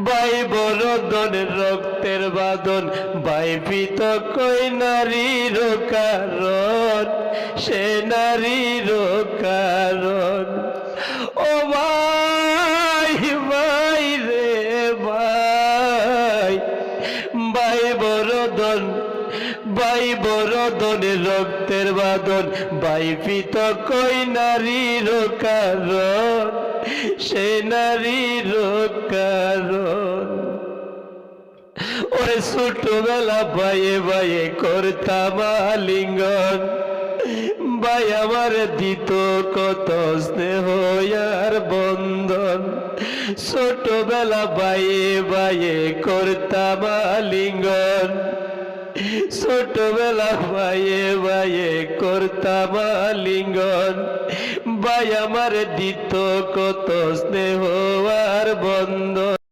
ভাই বরদন রক্তের বাঁধন, ভাই পিত কই নারীর কারণ, সে নারীর কারণ। ও ভাই ভাই রে ভাই, ভাই বরদন, ভাই বরদনে রক্তের বাঁধন, ভাই পিত কই নারীর কারণ, সে নারীর কারণ। ওরে ছোটবেলা ভাইয়ে ভাইয়ে করতাম আলিঙ্গন, ভাই আমার দিত কত স্নেহ আর বন্ধন। ছোটবেলা ভাইয়ে ভাইয়ে করতাম আলিঙ্গন, ছোটবেলা ভাইয়ে ভাইয়ে করতাম আলিঙ্গন, ভাই আমার দিত কত স্নেহ আর বন্ধন।